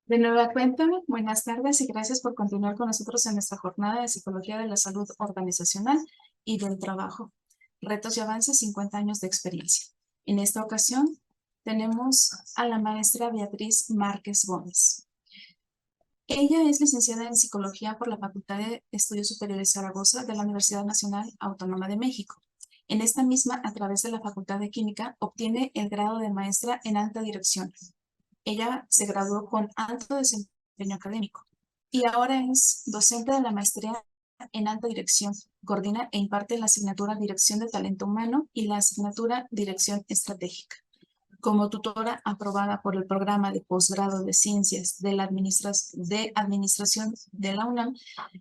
De nueva cuenta, buenas tardes y gracias por continuar con nosotros en nuestra jornada de Psicología de la Salud Organizacional y del Trabajo. Retos y avances, 50 años de experiencia. En esta ocasión tenemos a la maestra Beatriz Márquez Gómez. Ella es licenciada en Psicología por la Facultad de Estudios Superiores Zaragoza de la Universidad Nacional Autónoma de México. En esta misma, a través de la Facultad de Química, obtiene el grado de maestra en alta dirección. Ella se graduó con alto desempeño académico y ahora es docente de la maestría en alta dirección. Coordina e imparte la asignatura Dirección de Talento Humano y la asignatura Dirección Estratégica. Como tutora aprobada por el programa de posgrado de Ciencias de la Administración de la UNAM,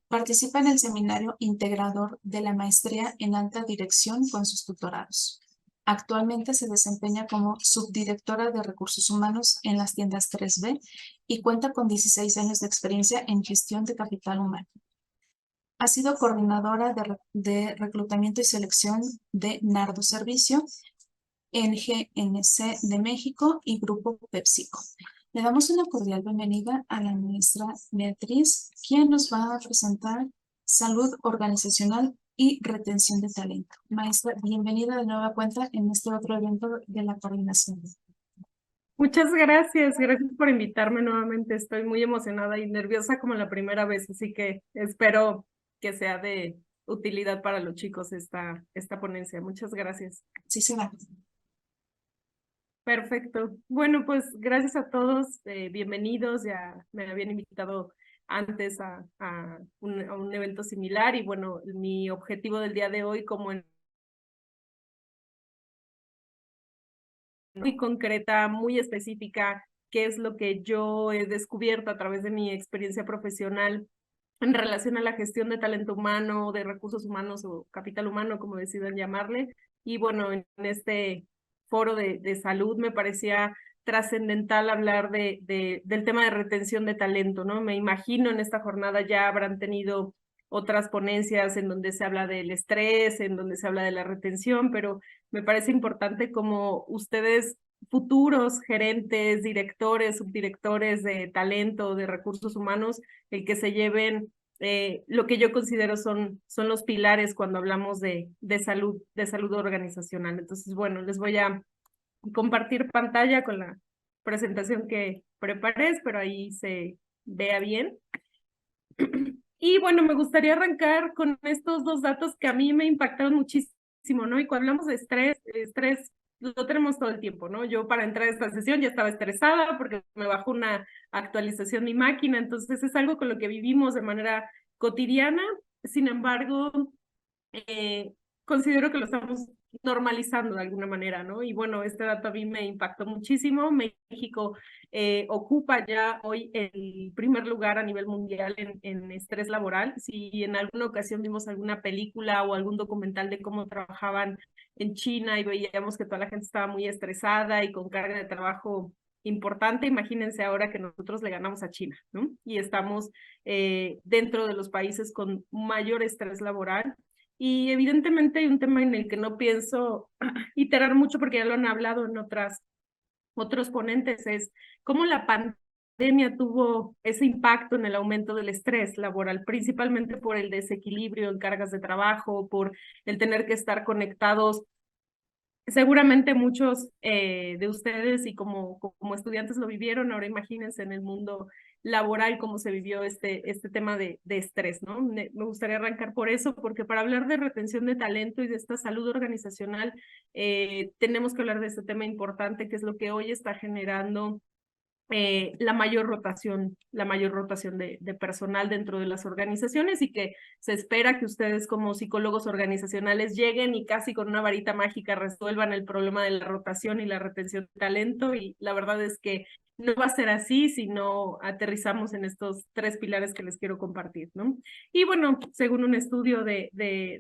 participa en el seminario integrador de la maestría en alta dirección con sus tutorados. Actualmente se desempeña como subdirectora de recursos humanos en las tiendas 3B y cuenta con 16 años de experiencia en gestión de capital humano. Ha sido coordinadora de reclutamiento y selección de Nardo Servicio en GNC de México y Grupo PepsiCo. Le damos una cordial bienvenida a la maestra Beatriz, quien nos va a presentar salud organizacional y retención de talento. Maestra, bienvenida de nueva cuenta en este otro evento de la coordinación. Muchas gracias por invitarme nuevamente. Estoy muy emocionada y nerviosa como la primera vez, así que espero que sea de utilidad para los chicos esta ponencia. Muchas gracias. Sí, se va. Perfecto. Bueno, pues gracias a todos, bienvenidos. Ya me habían invitado antes a un evento similar y bueno, mi objetivo del día de hoy, como en muy concreta, muy específica, qué es lo que yo he descubierto a través de mi experiencia profesional en relación a la gestión de talento humano, de recursos humanos o capital humano, como decidan llamarle. Y bueno, en este foro de salud me parecía trascendental hablar del tema de retención de talento, ¿no? Me imagino en esta jornada ya habrán tenido otras ponencias en donde se habla del estrés, en donde se habla de la retención, pero me parece importante como ustedes futuros gerentes, directores, subdirectores de talento, de recursos humanos, el que se lleven lo que yo considero son los pilares cuando hablamos de salud organizacional. Entonces, bueno, les voy a compartir pantalla con la presentación que preparé, espero ahí se vea bien. Y bueno, me gustaría arrancar con estos dos datos que a mí me impactaron muchísimo, ¿no? Y cuando hablamos de estrés lo tenemos todo el tiempo, ¿no? Yo para entrar a esta sesión ya estaba estresada porque me bajó una actualización mi máquina, entonces es algo con lo que vivimos de manera cotidiana. Sin embargo, eh, considero que lo estamos normalizando de alguna manera, ¿no? Y bueno, este dato a mí me impactó muchísimo. México ocupa ya hoy el primer lugar a nivel mundial en estrés laboral. Si en alguna ocasión vimos alguna película o algún documental de cómo trabajaban en China y veíamos que toda la gente estaba muy estresada y con carga de trabajo importante, imagínense ahora que nosotros le ganamos a China, ¿no? Y estamos dentro de los países con mayor estrés laboral. Y evidentemente hay un tema en el que no pienso iterar mucho porque ya lo han hablado en otros ponentes, es cómo la pandemia tuvo ese impacto en el aumento del estrés laboral, principalmente por el desequilibrio en cargas de trabajo, por el tener que estar conectados. Seguramente muchos de ustedes y como estudiantes lo vivieron, ahora imagínense en el mundo laboral cómo se vivió este tema de estrés, ¿no? Me gustaría arrancar por eso, porque para hablar de retención de talento y de esta salud organizacional, tenemos que hablar de este tema importante, que es lo que hoy está generando la mayor rotación de personal dentro de las organizaciones y que se espera que ustedes como psicólogos organizacionales lleguen y casi con una varita mágica resuelvan el problema de la rotación y la retención de talento, y la verdad es que no va a ser así si no aterrizamos en estos tres pilares que les quiero compartir, ¿no? Y bueno, según un estudio de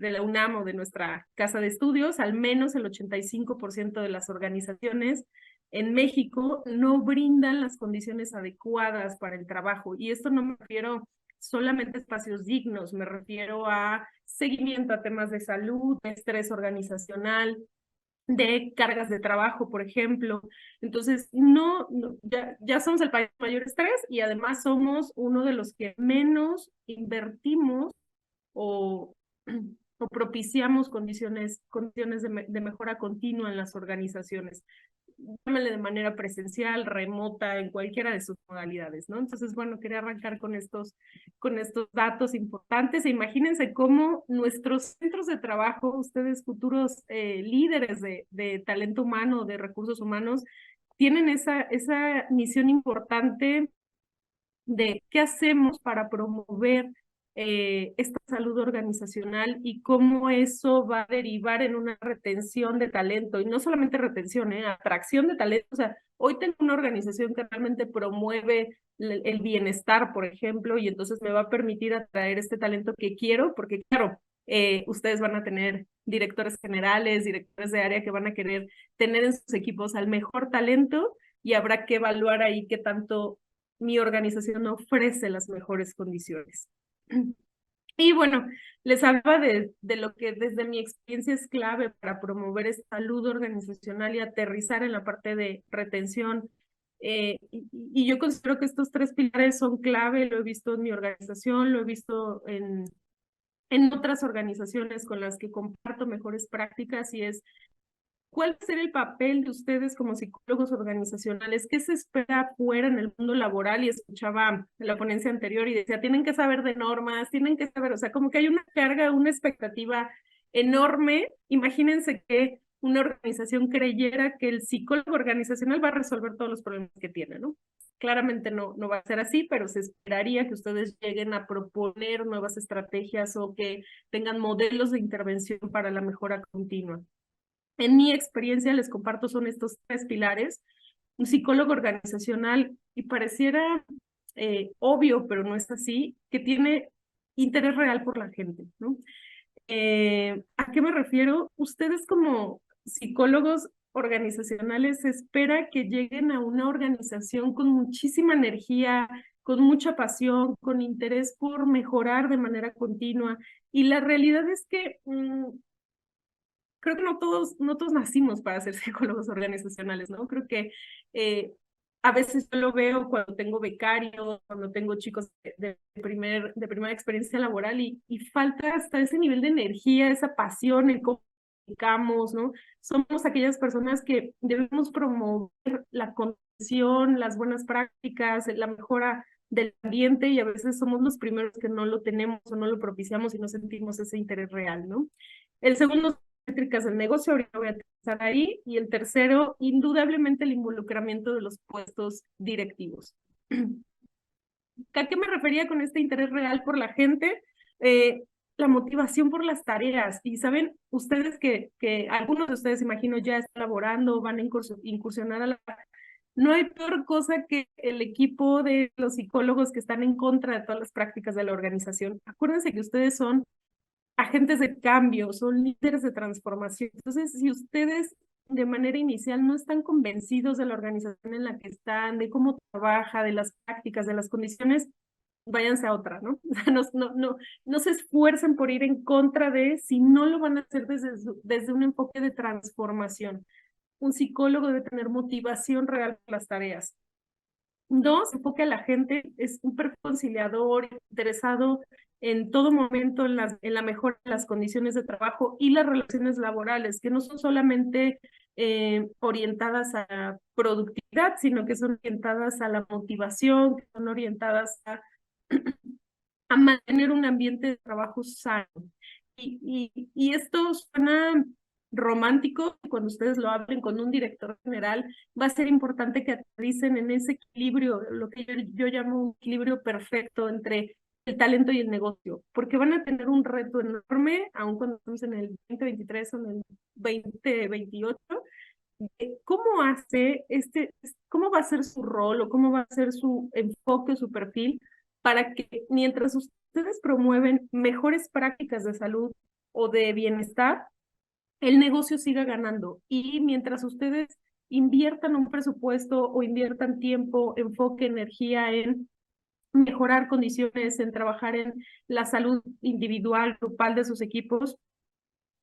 la UNAM o de nuestra casa de estudios, al menos el 85% de las organizaciones en México no brindan las condiciones adecuadas para el trabajo. Y esto no me refiero solamente a espacios dignos, me refiero a seguimiento a temas de salud, estrés organizacional, de cargas de trabajo, por ejemplo. Entonces, ya somos el país de mayor estrés y además somos uno de los que menos invertimos o, o propiciamos condiciones de mejora continua en las organizaciones. Llámale de manera presencial, remota, en cualquiera de sus modalidades, ¿no? Entonces, bueno, quería arrancar con estos datos importantes. E imagínense cómo nuestros centros de trabajo, ustedes futuros líderes de talento humano, de recursos humanos, tienen esa misión importante de qué hacemos para promover esta salud organizacional y cómo eso va a derivar en una retención de talento, y no solamente retención, atracción de talento. O sea, hoy tengo una organización que realmente promueve el bienestar, por ejemplo, y entonces me va a permitir atraer este talento que quiero, porque claro, ustedes van a tener directores generales, directores de área que van a querer tener en sus equipos al mejor talento, y habrá que evaluar ahí qué tanto mi organización ofrece las mejores condiciones. Y bueno, les hablaba de lo que desde mi experiencia es clave para promover esta salud organizacional y aterrizar en la parte de retención. Y yo considero que estos 3 pilares son clave. Lo he visto en mi organización, lo he visto en otras organizaciones con las que comparto mejores prácticas, y es: ¿cuál va a ser el papel de ustedes como psicólogos organizacionales? ¿Qué se espera fuera en el mundo laboral? Y escuchaba la ponencia anterior y decía, tienen que saber de normas, tienen que saber, o sea, como que hay una carga, una expectativa enorme. Imagínense que una organización creyera que el psicólogo organizacional va a resolver todos los problemas que tiene, ¿no? Claramente no va a ser así, pero se esperaría que ustedes lleguen a proponer nuevas estrategias o que tengan modelos de intervención para la mejora continua. En mi experiencia, les comparto, son estos 3 pilares. Un psicólogo organizacional, y pareciera obvio, pero no es así, que tiene interés real por la gente, ¿no? ¿A qué me refiero? Ustedes como psicólogos organizacionales se espera que lleguen a una organización con muchísima energía, con mucha pasión, con interés por mejorar de manera continua. Y la realidad es que creo que no todos nacimos para ser psicólogos organizacionales, ¿no? Creo que a veces yo lo veo cuando tengo becarios, cuando tengo chicos de primera experiencia laboral, y falta hasta ese nivel de energía, esa pasión en cómo comunicamos, ¿no? Somos aquellas personas que debemos promover la condición, las buenas prácticas, la mejora del ambiente, y a veces somos los primeros que no lo tenemos o no lo propiciamos y no sentimos ese interés real, ¿no? El segundo, métricas del negocio, ahorita voy a empezar ahí. Y el tercero, indudablemente el involucramiento de los puestos directivos. ¿A qué me refería con este interés real por la gente? La motivación por las tareas. Y saben ustedes que algunos de ustedes, imagino, ya están laborando, van a incursionar a la... No hay peor cosa que el equipo de los psicólogos que están en contra de todas las prácticas de la organización. Acuérdense que ustedes son agentes de cambio, son líderes de transformación. Entonces, si ustedes de manera inicial no están convencidos de la organización en la que están, de cómo trabaja, de las prácticas, de las condiciones, váyanse a otra, ¿no? O sea, no se esfuercen por ir en contra de, si no lo van a hacer desde un enfoque de transformación. Un psicólogo debe tener motivación real por las tareas. 2, enfoque a la gente, es un perfil conciliador, interesado en todo momento en la mejora de las condiciones de trabajo y las relaciones laborales, que no son solamente orientadas a productividad, sino que son orientadas a la motivación, que son orientadas a mantener un ambiente de trabajo sano. Y esto suena romántico. Cuando ustedes lo hablen con un director general, va a ser importante que aterricen en ese equilibrio, lo que yo llamo un equilibrio perfecto entre el talento y el negocio, porque van a tener un reto enorme, aun cuando estamos en el 2023 o en el 2028, cómo va a ser su rol o cómo va a ser su enfoque, su perfil, para que mientras ustedes promueven mejores prácticas de salud o de bienestar, el negocio siga ganando. Y mientras ustedes inviertan un presupuesto o inviertan tiempo, enfoque, energía en mejorar condiciones, en trabajar en la salud individual, grupal de sus equipos,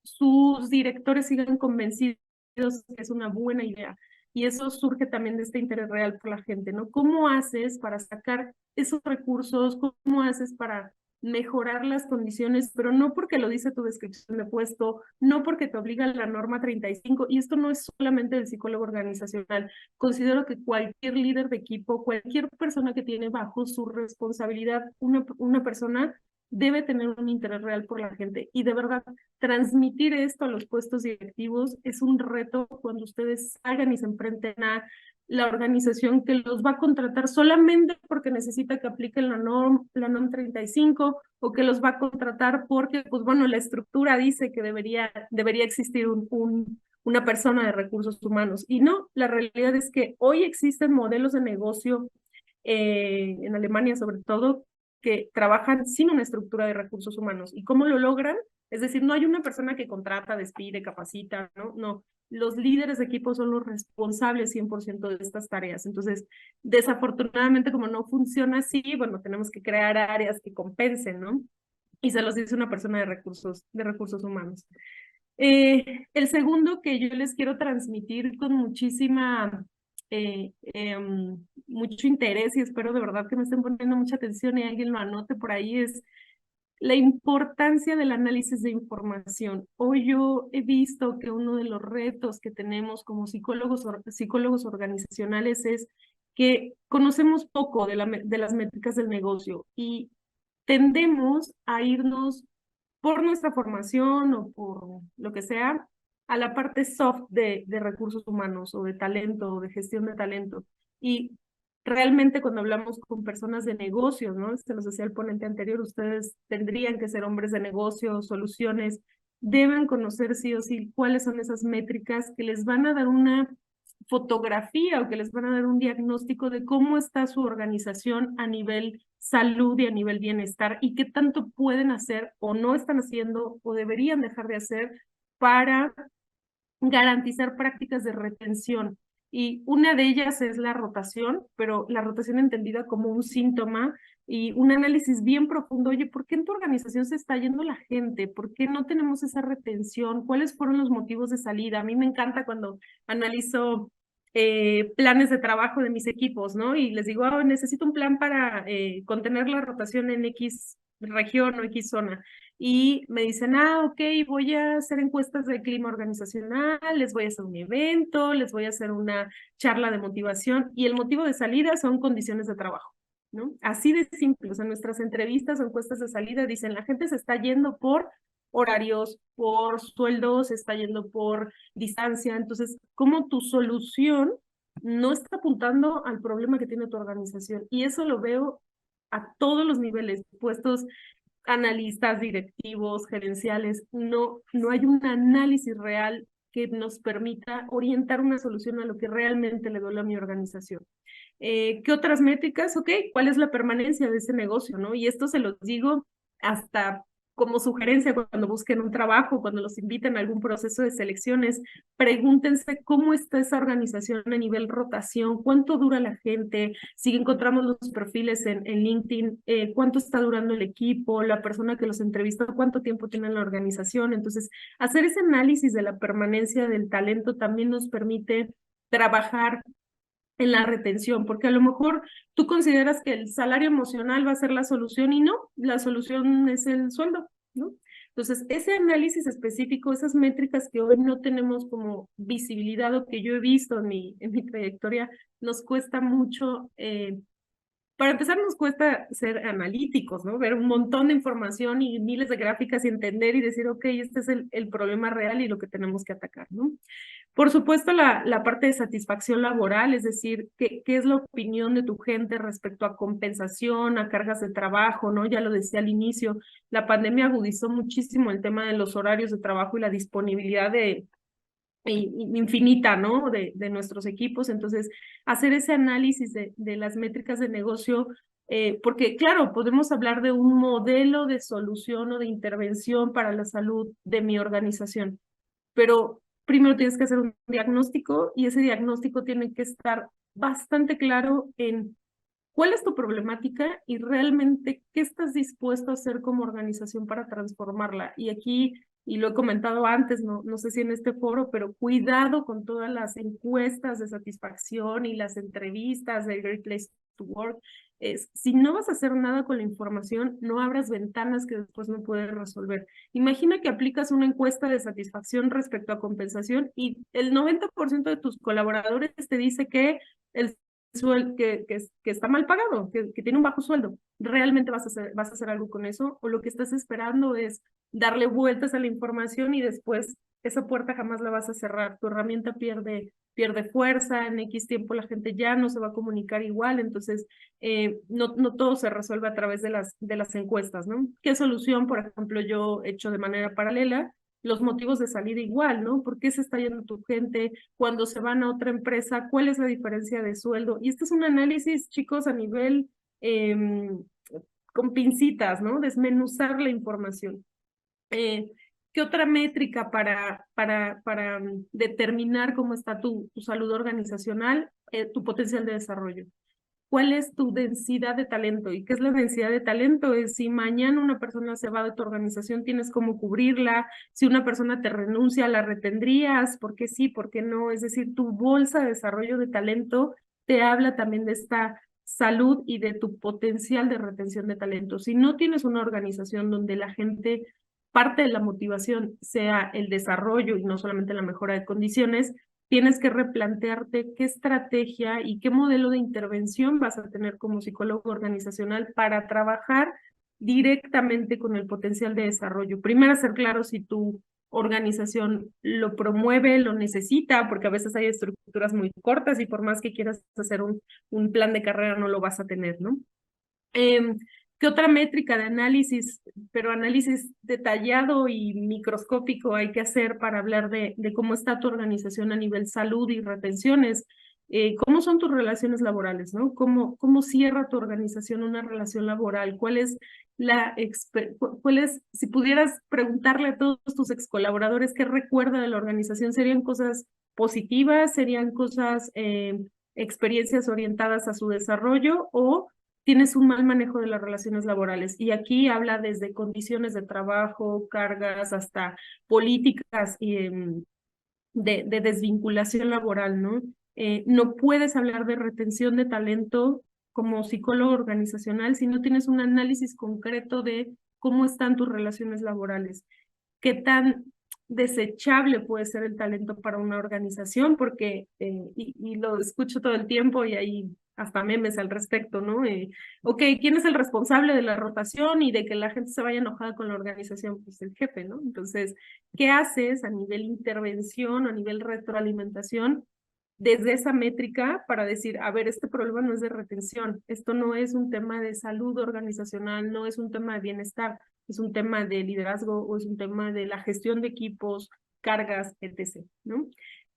sus directores sigan convencidos es una buena idea. Y eso surge también de este interés real por la gente, ¿no? ¿Cómo haces para sacar esos recursos? ¿Cómo haces para mejorar las condiciones? Pero no porque lo dice tu descripción de puesto, no porque te obliga la norma 35, y esto no es solamente del psicólogo organizacional. Considero que cualquier líder de equipo, cualquier persona que tiene bajo su responsabilidad una persona, debe tener un interés real por la gente. Y de verdad, transmitir esto a los puestos directivos es un reto cuando ustedes salgan y se enfrenten a la organización que los va a contratar solamente porque necesita que apliquen la NOM 35, o que los va a contratar porque, pues bueno, la estructura dice que debería existir una persona de recursos humanos. Y no, la realidad es que hoy existen modelos de negocio, en Alemania sobre todo, que trabajan sin una estructura de recursos humanos. ¿Y cómo lo logran? Es decir, no hay una persona que contrata, despide, capacita, ¿no? No, los líderes de equipo son los responsables 100% de estas tareas. Entonces, desafortunadamente, como no funciona así, bueno, tenemos que crear áreas que compensen, ¿no? Y se los dice una persona de recursos humanos. El segundo que yo les quiero transmitir con mucho interés, y espero de verdad que me estén poniendo mucha atención y alguien lo anote por ahí, es la importancia del análisis de información. Hoy yo he visto que uno de los retos que tenemos como psicólogos organizacionales es que conocemos poco de las métricas del negocio, y tendemos a irnos por nuestra formación o por lo que sea a la parte soft de recursos humanos, o de talento, o de gestión de talento. Y realmente cuando hablamos con personas de negocios, ¿no? Se nos decía el ponente anterior, ustedes tendrían que ser hombres de negocios, soluciones, deben conocer sí o sí cuáles son esas métricas que les van a dar una fotografía, o que les van a dar un diagnóstico de cómo está su organización a nivel salud y a nivel bienestar, y qué tanto pueden hacer o no están haciendo o deberían dejar de hacer para garantizar prácticas de retención. Y una de ellas es la rotación, pero la rotación entendida como un síntoma y un análisis bien profundo. Oye, ¿por qué en tu organización se está yendo la gente? ¿Por qué no tenemos esa retención? ¿Cuáles fueron los motivos de salida? A mí me encanta cuando analizo planes de trabajo de mis equipos, ¿no? Y les digo, oh, necesito un plan para contener la rotación en X región o X zona. Y me dicen, ok, voy a hacer encuestas de clima organizacional, les voy a hacer un evento, les voy a hacer una charla de motivación, y el motivo de salida son condiciones de trabajo, ¿no? Así de simple. O sea, nuestras entrevistas o encuestas de salida dicen, la gente se está yendo por horarios, por sueldos, se está yendo por distancia. Entonces, ¿cómo tu solución no está apuntando al problema que tiene tu organización? Y eso lo veo a todos los niveles, puestos analistas, directivos, gerenciales. No hay un análisis real que nos permita orientar una solución a lo que realmente le duele a mi organización. ¿Qué otras métricas? Ok, ¿cuál es la permanencia de ese negocio, no? Y esto se los digo hasta como sugerencia cuando busquen un trabajo, cuando los inviten a algún proceso de selecciones, pregúntense cómo está esa organización a nivel rotación, cuánto dura la gente, si encontramos los perfiles en LinkedIn, cuánto está durando el equipo, la persona que los entrevista, cuánto tiempo tiene en la organización. Entonces, hacer ese análisis de la permanencia del talento también nos permite trabajar en la retención, porque a lo mejor tú consideras que el salario emocional va a ser la solución, y no, la solución es el sueldo, ¿no? Entonces, ese análisis específico, esas métricas que hoy no tenemos como visibilidad, o que yo he visto en mi trayectoria, nos cuesta mucho. Para empezar, nos cuesta ser analíticos, ¿no? Ver un montón de información y miles de gráficas y entender y decir, ok, este es el problema real y lo que tenemos que atacar, ¿no? Por supuesto, la parte de satisfacción laboral, es decir, ¿qué es la opinión de tu gente respecto a compensación, a cargas de trabajo, ¿no? Ya lo decía al inicio, la pandemia agudizó muchísimo el tema de los horarios de trabajo y la disponibilidad infinita, ¿no? De nuestros equipos. Entonces, hacer ese análisis de las métricas de negocio, porque claro, podemos hablar de un modelo de solución o de intervención para la salud de mi organización, pero primero tienes que hacer un diagnóstico, y ese diagnóstico tiene que estar bastante claro en cuál es tu problemática y realmente qué estás dispuesto a hacer como organización para transformarla. Y aquí y lo he comentado antes, no sé si en este foro, pero cuidado con todas las encuestas de satisfacción y las entrevistas del Great Place to Work. Si no vas a hacer nada con la información, no abras ventanas que después no puedes resolver. Imagina que aplicas una encuesta de satisfacción respecto a compensación y el 90% de tus colaboradores te dice que el que está mal pagado, que tiene un bajo sueldo. ¿Realmente vas a hacer algo con eso? ¿O lo que estás esperando es darle vueltas a la información y después esa puerta jamás la vas a cerrar? Tu herramienta pierde fuerza, en X tiempo la gente ya no se va a comunicar igual, entonces no todo se resuelve a través de las encuestas, ¿no? ¿Qué solución, por ejemplo, yo he hecho de manera paralela? Los motivos de salida igual, ¿no? ¿Por qué se está yendo tu gente? Cuando se van a otra empresa, ¿cuál es la diferencia de sueldo? Y este es un análisis, chicos, a nivel con pincitas, ¿no? Desmenuzar la información. ¿Qué otra métrica para determinar cómo está tu salud organizacional? Tu potencial de desarrollo. ¿Cuál es tu densidad de talento? ¿Y qué es la densidad de talento? Es si mañana una persona se va de tu organización, tienes cómo cubrirla. Si una persona te renuncia, la retendrías. ¿Por qué sí? ¿Por qué no? Es decir, tu bolsa de desarrollo de talento te habla también de esta salud y de tu potencial de retención de talento. Si no tienes una organización donde la gente, parte de la motivación sea el desarrollo y no solamente la mejora de condiciones, tienes que replantearte qué estrategia y qué modelo de intervención vas a tener como psicólogo organizacional para trabajar directamente con el potencial de desarrollo. Primero, hacer claro si tu organización lo promueve, lo necesita, porque a veces hay estructuras muy cortas y por más que quieras hacer un plan de carrera no lo vas a tener, ¿no? ¿Qué otra métrica de análisis, pero análisis detallado y microscópico hay que hacer para hablar de cómo está tu organización a nivel salud y retenciones? ¿Cómo son tus relaciones laborales, no? ¿Cómo cierra tu organización una relación laboral? Si pudieras preguntarle a todos tus ex colaboradores qué recuerda de la organización, serían cosas positivas, serían cosas, experiencias orientadas a su desarrollo o tienes un mal manejo de las relaciones laborales. Y aquí habla desde condiciones de trabajo, cargas, hasta políticas de desvinculación laboral, ¿no? No puedes hablar de retención de talento como psicólogo organizacional si no tienes un análisis concreto de cómo están tus relaciones laborales, qué tan desechable puede ser el talento para una organización, porque, y lo escucho todo el tiempo y hay hasta memes al respecto, ¿no? Ok, ¿quién es el responsable de la rotación y de que la gente se vaya enojada con la organización? Pues el jefe, ¿no? Entonces, ¿qué haces a nivel intervención, a nivel retroalimentación? Desde esa métrica para decir, a ver, este problema no es de retención, esto no es un tema de salud organizacional, no es un tema de bienestar, es un tema de liderazgo o es un tema de la gestión de equipos, cargas, etc., ¿no?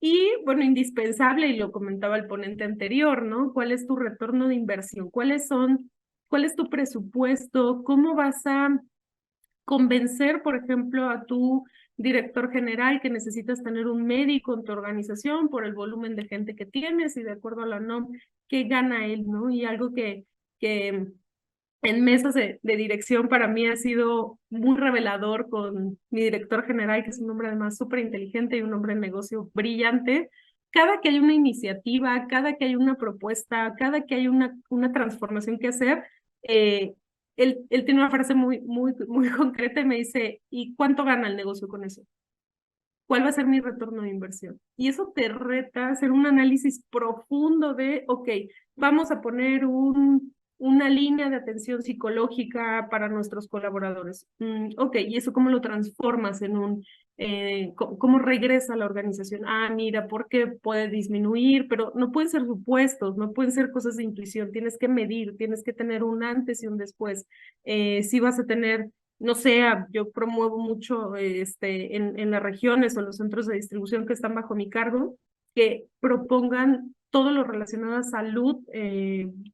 Y, bueno, indispensable, y lo comentaba el ponente anterior, ¿no? ¿Cuál es tu retorno de inversión? ¿Cuál es tu presupuesto? ¿Cómo vas a convencer, por ejemplo, a tu director general que necesitas tener un médico en tu organización por el volumen de gente que tienes y de acuerdo a la NOM, qué gana él, ¿no? Y algo que en mesas de dirección para mí ha sido muy revelador con mi director general, que es un hombre además súper inteligente y un hombre de negocio brillante. Cada que hay una iniciativa, cada que hay una propuesta, cada que hay una transformación que hacer, él tiene una frase muy concreta y me dice, ¿y cuánto gana el negocio con eso? ¿Cuál va a ser mi retorno de inversión? Y eso te reta a hacer un análisis profundo de, ok, vamos a poner una línea de atención psicológica para nuestros colaboradores. Ok, ¿y eso cómo lo transformas cómo regresa a la organización? Ah, mira, porque puede disminuir, pero no pueden ser supuestos, no pueden ser cosas de intuición, tienes que medir, tienes que tener un antes y un después. Si vas a tener no sé, yo promuevo mucho en las regiones o en los centros de distribución que están bajo mi cargo, que propongan todo lo relacionado a salud,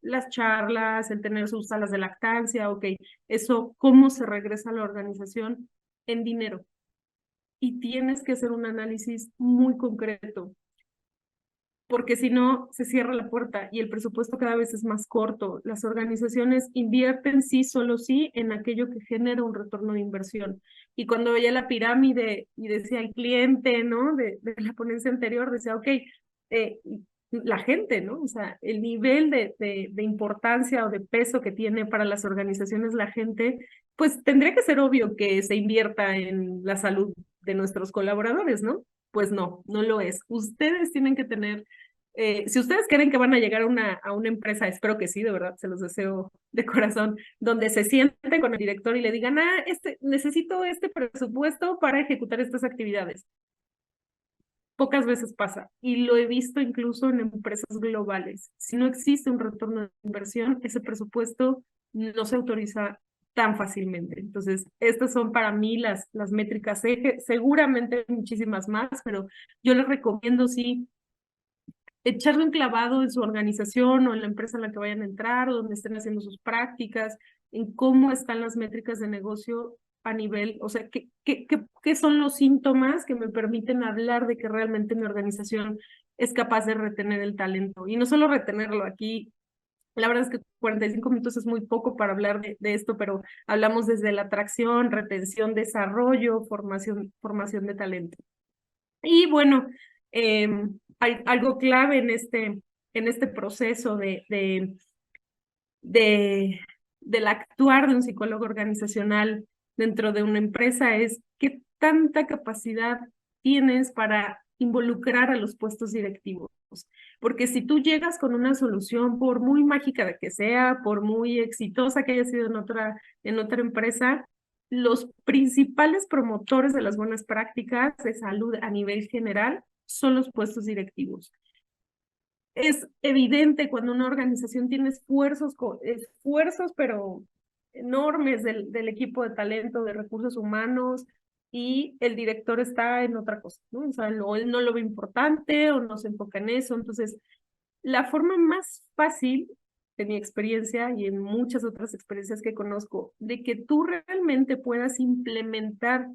las charlas, el tener sus salas de lactancia, ok, eso, cómo se regresa a la organización en dinero. Y tienes que hacer un análisis muy concreto. porque si no, se cierra la puerta y el presupuesto cada vez es más corto. Las organizaciones invierten sí, solo sí, en aquello que genera un retorno de inversión. Y cuando veía la pirámide y decía el cliente, ¿no? De la ponencia anterior, decía, ok, la gente, ¿no? O sea, el nivel de importancia o de peso que tiene para las organizaciones la gente, pues tendría que ser obvio que se invierta en la salud de nuestros colaboradores, ¿no? Pues no, no lo es. Ustedes tienen que tener si ustedes creen que van a llegar a una empresa, espero que sí, de verdad, se los deseo de corazón, donde se sienten con el director y le digan, necesito este presupuesto para ejecutar estas actividades. Pocas veces pasa, y lo he visto incluso en empresas globales. Si no existe un retorno de inversión, ese presupuesto no se autoriza tan fácilmente. Entonces, estas son para mí las métricas eje, seguramente hay muchísimas más, pero yo les recomiendo, sí, echarle un clavado en su organización o en la empresa en la que vayan a entrar o donde estén haciendo sus prácticas, en cómo están las métricas de negocio a nivel, o sea, qué son los síntomas que me permiten hablar de que realmente mi organización es capaz de retener el talento. Y no solo retenerlo aquí, la verdad es que 45 minutos es muy poco para hablar de esto, pero hablamos desde la atracción, retención, desarrollo, formación de talento. Y bueno, hay algo clave en este proceso del actuar de un psicólogo organizacional dentro de una empresa es qué tanta capacidad tienes para involucrar a los puestos directivos. Porque si tú llegas con una solución, por muy mágica de que sea, por muy exitosa que haya sido en otra empresa, los principales promotores de las buenas prácticas de salud a nivel general son los puestos directivos. Es evidente cuando una organización tiene esfuerzos pero enormes del equipo de talento, de recursos humanos, y el director está en otra cosa, ¿no? O sea, él no lo ve importante o no se enfoca en eso. Entonces, la forma más fácil, de mi experiencia y en muchas otras experiencias que conozco, de que tú realmente puedas implementar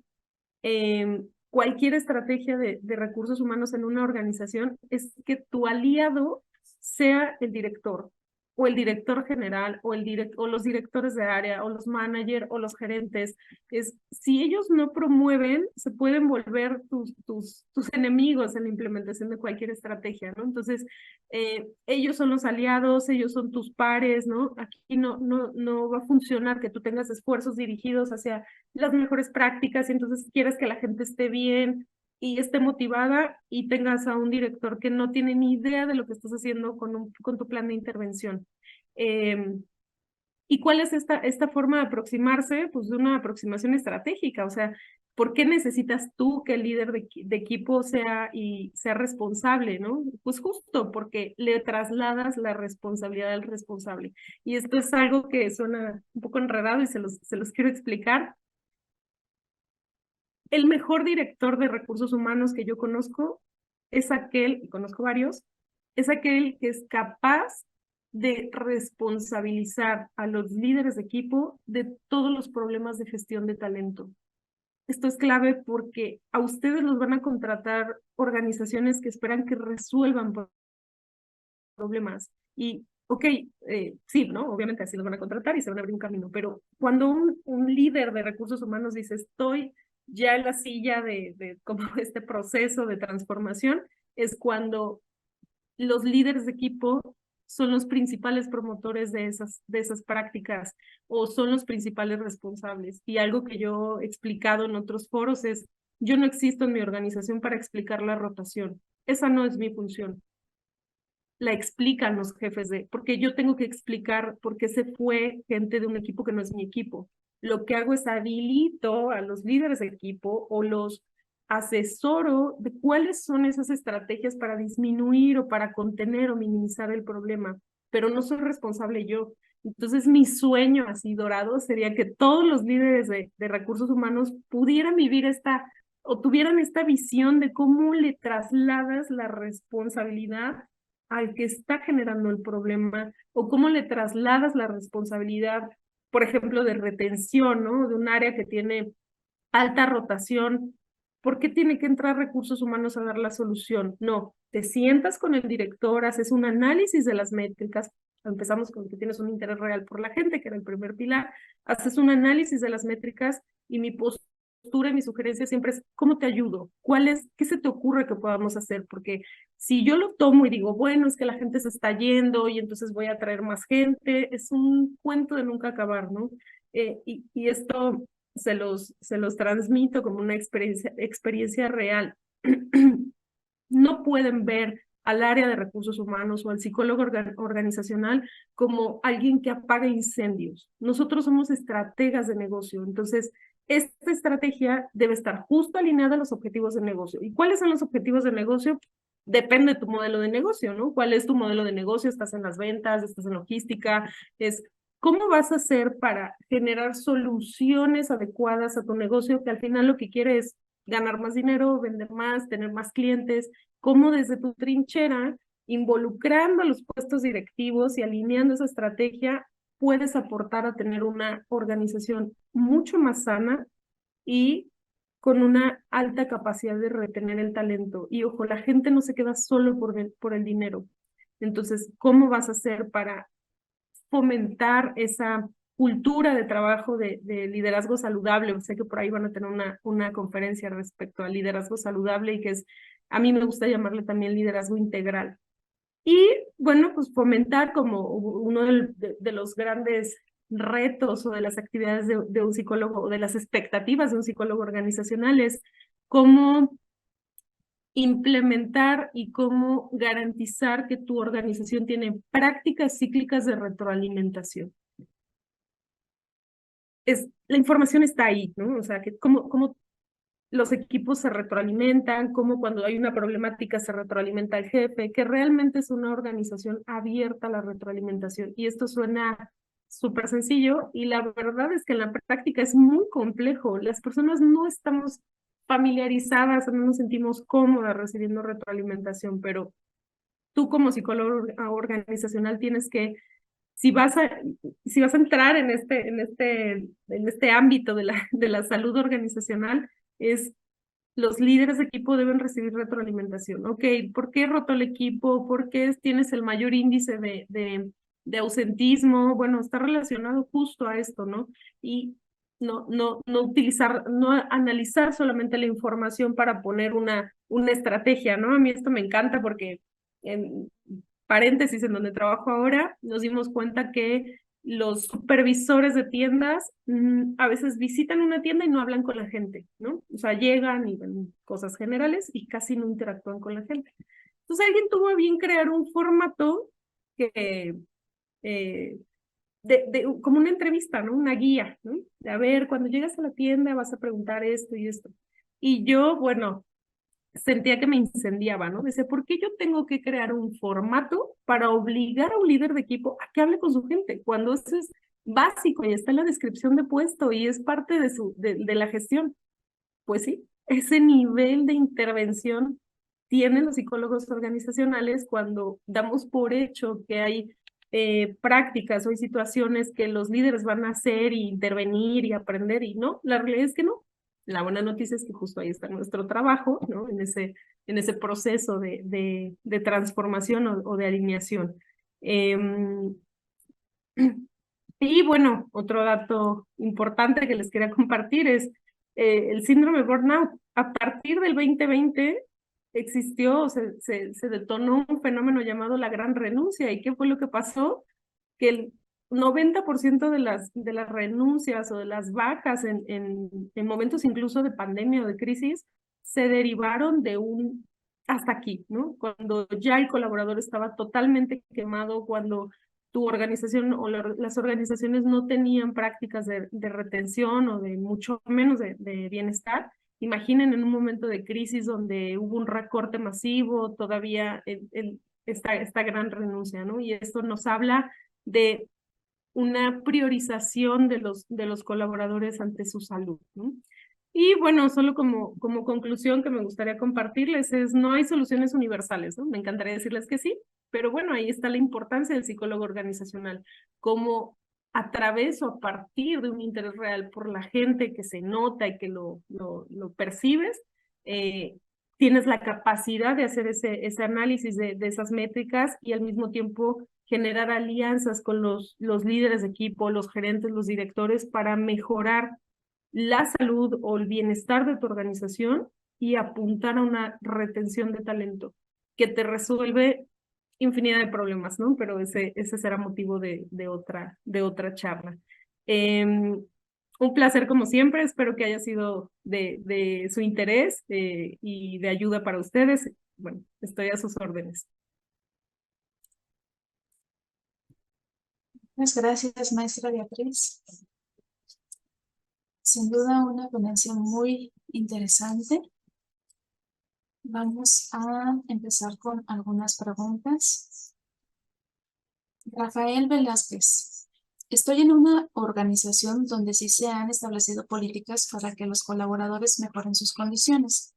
cualquier estrategia de recursos humanos en una organización es que tu aliado sea el director o el director general o, o los directores de área o los managers o los gerentes. Si ellos no promueven, se pueden volver tus enemigos en la implementación de cualquier estrategia, ¿no? Entonces, ellos son los aliados, ellos son tus pares, ¿no? Aquí no va a funcionar que tú tengas esfuerzos dirigidos hacia las mejores prácticas y entonces quieres que la gente esté bien y esté motivada y tengas a un director que no tiene ni idea de lo que estás haciendo con tu plan de intervención. ¿Y cuál es esta forma de aproximarse? Pues de una aproximación estratégica, o sea, ¿por qué necesitas tú que el líder de equipo sea responsable, ¿no? Pues justo porque le trasladas la responsabilidad al responsable. Y esto es algo que suena un poco enredado y se los quiero explicar. El mejor director de recursos humanos que yo conozco es aquel, y conozco varios, es aquel que es capaz de responsabilizar a los líderes de equipo de todos los problemas de gestión de talento. Esto es clave porque a ustedes los van a contratar organizaciones que esperan que resuelvan problemas. Y, ok, sí, ¿no? Obviamente así los van a contratar y se van a abrir un camino, pero cuando un líder de recursos humanos dice, estoy ya en la silla de como este proceso de transformación, es cuando los líderes de equipo son los principales promotores de esas prácticas o son los principales responsables. Y algo que yo he explicado en otros foros es, yo no existo en mi organización para explicar la rotación. Esa no es mi función. La explican los jefes porque yo tengo que explicar por qué se fue gente de un equipo que no es mi equipo. Lo que hago es habilito a los líderes de equipo o los asesoro de cuáles son esas estrategias para disminuir o para contener o minimizar el problema, pero no soy responsable yo. Entonces, mi sueño así dorado sería que todos los líderes de recursos humanos pudieran vivir o tuvieran esta visión de cómo le trasladas la responsabilidad al que está generando el problema o cómo le trasladas la responsabilidad, por ejemplo, de retención, ¿no? De un área que tiene alta rotación, ¿por qué tiene que entrar recursos humanos a dar la solución? No, te sientas con el director, haces un análisis de las métricas. Empezamos con que tienes un interés real por la gente, que era el primer pilar. Haces un análisis de las métricas y mi postura y mi sugerencia siempre es, ¿cómo te ayudo? ¿Qué se te ocurre que podamos hacer? Porque si yo lo tomo y digo, bueno, es que la gente se está yendo y entonces voy a traer más gente, es un cuento de nunca acabar, ¿no? Y esto se los transmito como una experiencia real. No pueden ver al área de recursos humanos o al psicólogo organizacional como alguien que apaga incendios. Nosotros somos estrategas de negocio, entonces esta estrategia debe estar justo alineada a los objetivos de negocio. ¿Y cuáles son los objetivos de negocio? Depende de tu modelo de negocio, ¿no? ¿Cuál es tu modelo de negocio? ¿Estás en las ventas? ¿Estás en logística? ¿Cómo vas a hacer para generar soluciones adecuadas a tu negocio que al final lo que quiere es ganar más dinero, vender más, tener más clientes? ¿Cómo desde tu trinchera, involucrando a los puestos directivos y alineando esa estrategia, puedes aportar a tener una organización mucho más sana y con una alta capacidad de retener el talento? Y ojo, la gente no se queda solo por el dinero. Entonces, ¿cómo vas a hacer para fomentar esa cultura de trabajo de liderazgo saludable? Sé que por ahí van a tener una conferencia respecto al liderazgo saludable y que es, a mí me gusta llamarle también liderazgo integral. Y bueno, pues fomentar como uno de los grandes retos o de las actividades de un psicólogo o de las expectativas de un psicólogo organizacional es cómo implementar y cómo garantizar que tu organización tiene prácticas cíclicas de retroalimentación. La información está ahí, ¿no? O sea, que cómo los equipos se retroalimentan, cómo cuando hay una problemática se retroalimenta el jefe, que realmente es una organización abierta a la retroalimentación. Y esto suena súper sencillo y la verdad es que en la práctica es muy complejo. Las personas no estamos familiarizadas, no nos sentimos cómodas recibiendo retroalimentación, pero tú como psicólogo organizacional tienes que, si vas a, si vas a entrar en este ámbito de la salud organizacional, es los líderes de equipo deben recibir retroalimentación. Ok, ¿por qué roto el equipo? ¿Por qué tienes el mayor índice de ausentismo? Bueno, está relacionado justo a esto, ¿no? Y no analizar solamente la información para poner una estrategia, ¿no? A mí esto me encanta porque en paréntesis, en donde trabajo ahora, nos dimos cuenta que los supervisores de tiendas a veces visitan una tienda y no hablan con la gente, ¿no? O sea, llegan y ven cosas generales y casi no interactúan con la gente. Entonces alguien tuvo a bien crear un formato que, como una entrevista, ¿no? Una guía, ¿no? De a ver, cuando llegas a la tienda vas a preguntar esto y esto. Y yo, bueno, sentía que me incendiaba, ¿no? Decía, ¿por qué yo tengo que crear un formato para obligar a un líder de equipo a que hable con su gente? Cuando eso es básico y está en la descripción de puesto y es parte de la gestión. Pues sí, ese nivel de intervención tienen los psicólogos organizacionales cuando damos por hecho que hay prácticas o hay situaciones que los líderes van a hacer y intervenir y aprender, y no, la realidad es que no. La buena noticia es que justo ahí está nuestro trabajo, ¿no? En ese proceso de transformación o de alineación. Y bueno, otro dato importante que les quería compartir es el síndrome burnout. A partir del 2020 existió, se detonó un fenómeno llamado la gran renuncia. ¿Y qué fue lo que pasó? Que el 90% de las renuncias o de las vacas en momentos incluso de pandemia o de crisis se derivaron de hasta aquí, ¿no? Cuando ya el colaborador estaba totalmente quemado, cuando tu organización o las organizaciones no tenían prácticas de retención o de mucho menos de bienestar. Imaginen en un momento de crisis donde hubo un recorte masivo, todavía esta gran renuncia, ¿no? Y esto nos habla de una priorización de los colaboradores ante su salud, ¿no? Y bueno, solo como conclusión que me gustaría compartirles es, no hay soluciones universales, ¿no? Me encantaría decirles que sí, pero bueno, ahí está la importancia del psicólogo organizacional, como a través o a partir de un interés real por la gente que se nota y que lo percibes, tienes la capacidad de hacer ese análisis de esas métricas y al mismo tiempo generar alianzas con los líderes de equipo, los gerentes, los directores para mejorar la salud o el bienestar de tu organización y apuntar a una retención de talento que te resuelve infinidad de problemas, ¿no? Pero ese será motivo de otra charla. Un placer como siempre, espero que haya sido de su interés y de ayuda para ustedes. Bueno, estoy a sus órdenes. Muchas gracias, maestra Beatriz. Sin duda una ponencia muy interesante. Vamos a empezar con algunas preguntas. Rafael Velázquez. Estoy en una organización donde sí se han establecido políticas para que los colaboradores mejoren sus condiciones,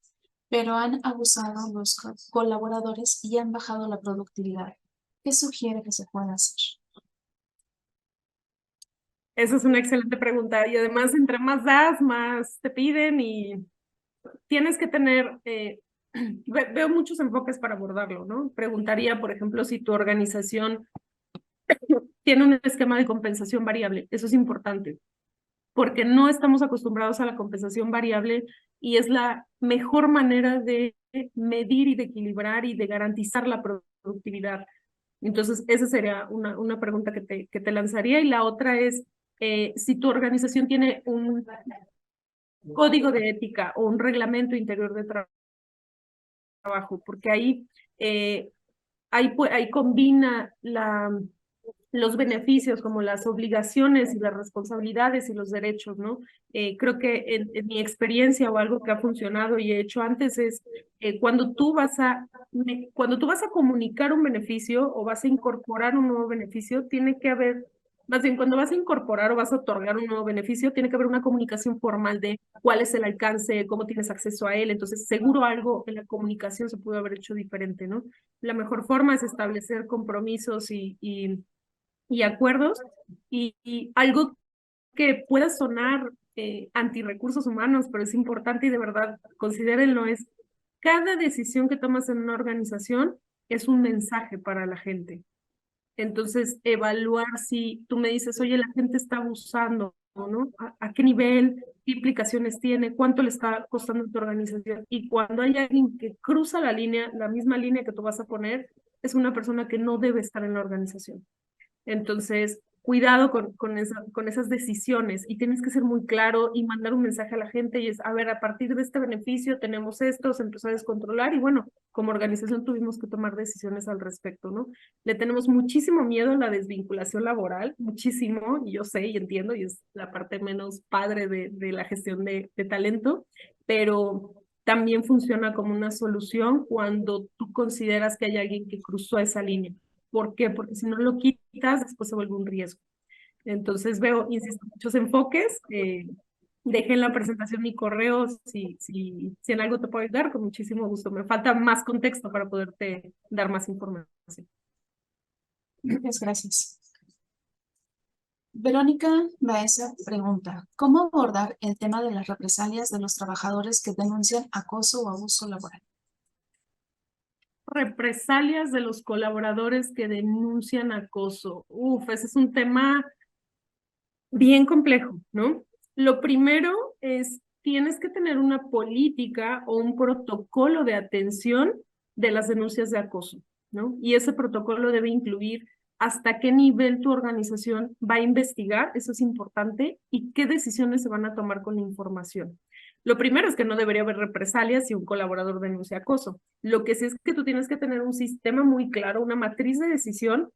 pero han abusado los colaboradores y han bajado la productividad. ¿Qué sugiere que se pueda hacer? Esa es una excelente pregunta y además entre más das, más te piden y tienes que tener, veo muchos enfoques para abordarlo, ¿no? Preguntaría, por ejemplo, si tu organización tiene un esquema de compensación variable. Eso es importante, porque no estamos acostumbrados a la compensación variable y es la mejor manera de medir y de equilibrar y de garantizar la productividad. Entonces, esa sería una pregunta que te lanzaría. Y la otra es, si tu organización tiene un código de ética o un reglamento interior de trabajo, porque ahí combina los beneficios como las obligaciones y las responsabilidades y los derechos, ¿no? Creo que en mi experiencia o algo que ha funcionado y he hecho antes es cuando tú vas a comunicar un beneficio o vas a incorporar un nuevo beneficio, tiene que haber, más bien cuando vas a incorporar o vas a otorgar un nuevo beneficio, tiene que haber una comunicación formal de cuál es el alcance, cómo tienes acceso a él. Entonces, seguro algo en la comunicación se pudo haber hecho diferente, ¿no? La mejor forma es establecer compromisos y acuerdos y algo que pueda sonar antirrecursos humanos, pero es importante y de verdad considérenlo, es cada decisión que tomas en una organización es un mensaje para la gente. Entonces, evaluar si tú me dices, oye, la gente está abusando, ¿no? ¿A qué nivel? ¿Qué implicaciones tiene? ¿Cuánto le está costando a tu organización? Y cuando hay alguien que cruza la línea, la misma línea que tú vas a poner, es una persona que no debe estar en la organización. Entonces, cuidado con esas decisiones y tienes que ser muy claro y mandar un mensaje a la gente y es, a ver, a partir de este beneficio tenemos esto, se empezó a descontrolar y bueno, como organización tuvimos que tomar decisiones al respecto, ¿no? Le tenemos muchísimo miedo a la desvinculación laboral, muchísimo, y yo sé y entiendo, y es la parte menos padre de la gestión de talento, pero también funciona como una solución cuando tú consideras que hay alguien que cruzó esa línea. ¿Por qué? Porque si no lo quitas, después se vuelve un riesgo. Entonces veo, insisto, muchos enfoques. Dejé en la presentación mi correo si en algo te puedo ayudar, con muchísimo gusto. Me falta más contexto para poderte dar más información. Muchas gracias. Verónica Baeza pregunta, ¿cómo abordar el tema de las represalias de los trabajadores que denuncian acoso o abuso laboral? Represalias de los colaboradores que denuncian acoso. Ese es un tema bien complejo, ¿no? Lo primero es, tienes que tener una política o un protocolo de atención de las denuncias de acoso, ¿no? Y ese protocolo debe incluir hasta qué nivel tu organización va a investigar, eso es importante, y qué decisiones se van a tomar con la información. Lo primero es que no debería haber represalias si un colaborador denuncia acoso. Lo que sí es que tú tienes que tener un sistema muy claro, una matriz de decisión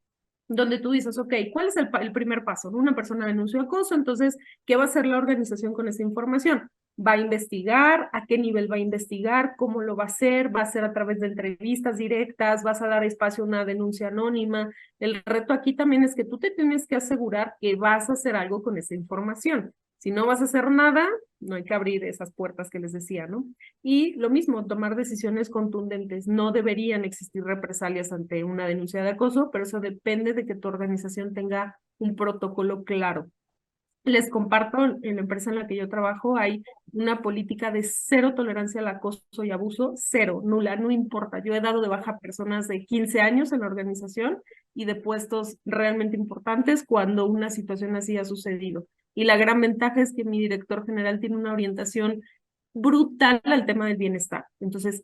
donde tú dices, ok, ¿cuál es el primer paso? Una persona denunció acoso, entonces, ¿qué va a hacer la organización con esa información? ¿Va a investigar? ¿A qué nivel va a investigar? ¿Cómo lo va a hacer? ¿Va a ser a través de entrevistas directas? ¿Vas a dar espacio a una denuncia anónima? El reto aquí también es que tú te tienes que asegurar que vas a hacer algo con esa información. Si no vas a hacer nada, no hay que abrir esas puertas que les decía, ¿no? Y lo mismo, tomar decisiones contundentes. No deberían existir represalias ante una denuncia de acoso, pero eso depende de que tu organización tenga un protocolo claro. Les comparto, en la empresa en la que yo trabajo hay una política de cero tolerancia al acoso y abuso, cero, nula, no importa. Yo he dado de baja a personas de 15 años en la organización y de puestos realmente importantes cuando una situación así ha sucedido. Y la gran ventaja es que mi director general tiene una orientación brutal al tema del bienestar. Entonces,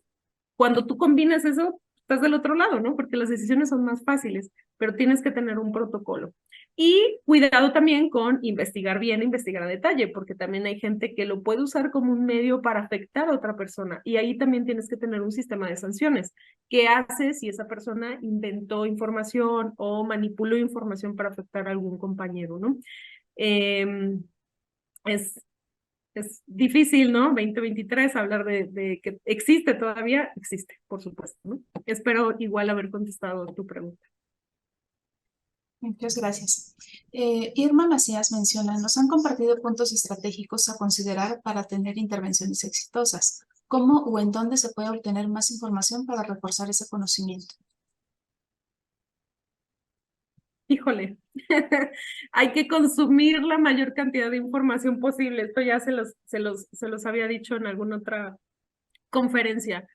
cuando tú combinas eso, estás del otro lado, ¿no? Porque las decisiones son más fáciles, pero tienes que tener un protocolo. Y cuidado también con investigar bien, investigar a detalle, porque también hay gente que lo puede usar como un medio para afectar a otra persona. Y ahí también tienes que tener un sistema de sanciones. ¿Qué haces si esa persona inventó información o manipuló información para afectar a algún compañero, ¿no? Eh, es, es difícil, ¿no? 2023, hablar de que existe todavía, existe, por supuesto, ¿no? Espero igual haber contestado tu pregunta. Muchas gracias. Irma Macías menciona, nos han compartido puntos estratégicos a considerar para tener intervenciones exitosas. ¿Cómo o en dónde se puede obtener más información para reforzar ese conocimiento? Híjole, hay que consumir la mayor cantidad de información posible. Esto ya se los había dicho en alguna otra conferencia.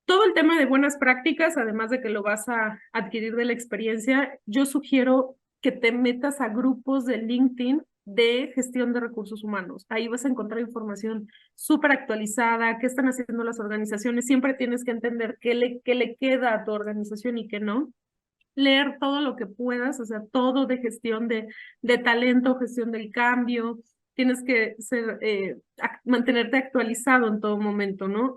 Todo el tema de buenas prácticas, además de que lo vas a adquirir de la experiencia, yo sugiero que te metas a grupos de LinkedIn de gestión de recursos humanos. Ahí vas a encontrar información súper actualizada, qué están haciendo las organizaciones. Siempre tienes que entender qué le queda a tu organización y qué no. Leer todo lo que puedas, o sea, todo de gestión de talento, gestión del cambio. Tienes que ser, mantenerte actualizado en todo momento, ¿no?